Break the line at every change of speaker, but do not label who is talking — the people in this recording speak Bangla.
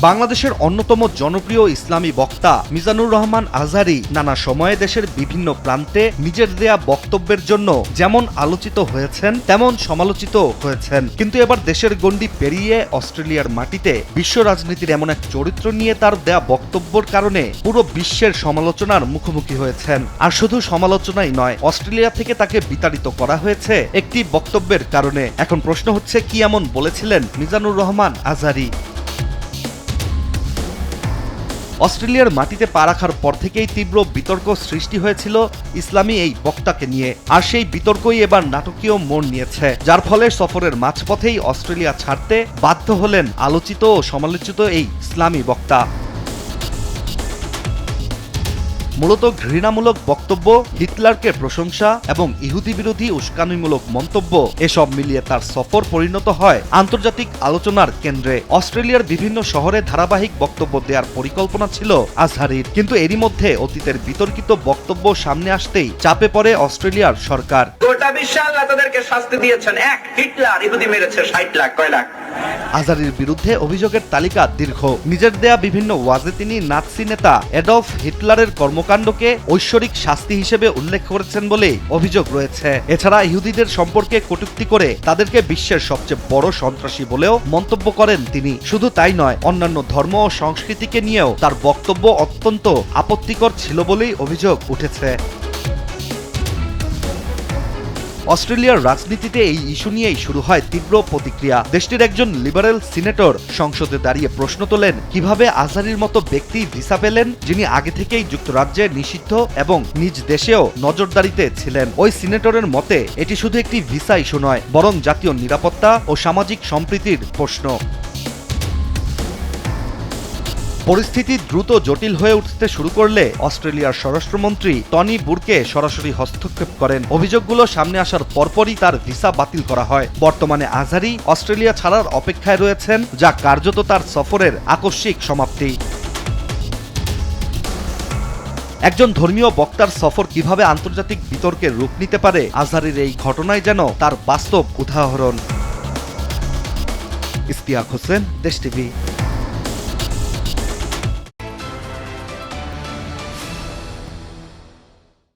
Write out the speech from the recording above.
বাংলাদেশের অন্যতম জনপ্রিয় ইসলামী বক্তা মিজানুর রহমান আজহারী নানা সময়ে দেশের বিভিন্ন প্রান্তে নিজের দেয়া বক্তব্যের জন্য যেমন আলোচিত হয়েছেন তেমন সমালোচিত হয়েছেন। কিন্তু এবার দেশের গণ্ডি পেরিয়ে অস্ট্রেলিয়ার মাটিতে বিশ্ব রাজনীতির এমন এক চরিত্র নিয়ে তার দেয়া বক্তব্যের কারণে পুরো বিশ্বের সমালোচনার মুখোমুখি হয়েছেন। আর শুধু সমালোচনাই নয়, অস্ট্রেলিয়া থেকে তাকে বিতাড়িত করা হয়েছে একটি বক্তব্যের কারণে। এখন প্রশ্ন হচ্ছে, কি এমন বলেছিলেন মিজানুর রহমান আজহারী? অস্ট্রেলিয়ার মাটিতে পা রাখার পর থেকেই তীব্র বিতর্ক সৃষ্টি হয়েছিল ইসলামী এই বক্তাকে নিয়ে। আর সেই বিতর্কই এবার নাটকীয় মোড় নিয়েছে, যার ফলে সফরের মাঝপথেই অস্ট্রেলিয়া ছাড়তে বাধ্য হলেন আলোচিত ও সমালোচিত এই ইসলামী বক্তা। মূলত ঘৃণামূলক বক্তব্য, হিটলারকে প্রশংসা এবং ইহুদি বিরোধী উস্কানিমূলক মন্তব্য, এসব মিলিয়ে তার সফর পরিণত হয় আন্তর্জাতিক আলোচনার কেন্দ্রে। অস্ট্রেলিয়ার বিভিন্ন শহরে ধারাবাহিক বক্তব্য দেওয়ার পরিকল্পনা ছিল আজহারীর, কিন্তু এরই মধ্যে অতীতের বিতর্কিত বক্তব্য সামনে আসতেই চাপে পড়ে অস্ট্রেলিয়ার সরকার।
গোটা বিশ্ব আল্লাহ তাদেরকে শাস্তি দিয়েছেন। এক হিটলার ইহুদি মেরেছে 60 লাখ, কয় লাখ।
আজহারীর বিরুদ্ধে অভিযোগের তালিকা দীর্ঘ। নিজের দেয়া বিভিন্ন ওয়াজে তিনি নাৎসি নেতা অ্যাডলফ হিটলারের কর্মকাণ্ডকে ঐশ্বরিক শাস্তি হিসেবে উল্লেখ করেছেন বলে অভিযোগ রয়েছে। এছাড়া ইহুদিদের সম্পর্কে কটূক্তি করে তাদেরকে বিশ্বের সবচেয়ে বড় সন্ত্রাসী বলেও মন্তব্য করেন তিনি। শুধু তাই নয়, অন্যান্য ধর্ম ও সংস্কৃতিকে নিয়েও তার বক্তব্য অত্যন্ত আপত্তিকর ছিল বলেই অভিযোগ উঠেছে। অস্ট্রেলিয়ার রাজনীতিতে এই ইস্যু নিয়েই শুরু হয় তীব্র প্রতিক্রিয়া। দেশটির একজন লিবারেল সিনেটর সংসদে দাঁড়িয়ে প্রশ্ন তোলেন, কিভাবে আজহারীর মতো ব্যক্তি ভিসা পেলেন, যিনি আগে থেকেই যুক্তরাজ্যে নিষিদ্ধ এবং নিজ দেশেও নজরদারিতে ছিলেন। ওই সিনেটরের মতে এটি শুধু একটি ভিসা ইস্যু নয়, বরং জাতীয় নিরাপত্তা ও সামাজিক সম্প্রীতির প্রশ্ন। পরিস্থিতি দ্রুত জটিল হয়ে উঠতে শুরু করলে অস্ট্রেলিয়ার স্বরাষ্ট্রমন্ত্রী টনি বুরকে সরাসরি হস্তক্ষেপ করেন। অভিযোগগুলো সামনে আসার পরপরই তার ভিসা বাতিল করা হয়। বর্তমানে আজহারী অস্ট্রেলিয়া ছাড়ার অপেক্ষায় রয়েছেন, যা কার্যত তার সফরের আকস্মিক সমাপ্তি। একজন ধর্মীয় বক্তার সফর কিভাবে আন্তর্জাতিক বিতর্কের রূপ নিতে পারে, আজহারীর এই ঘটনাই যেন তার বাস্তব উদাহরণ। ইশতিয়াক হোসেন, দেশ টিভি।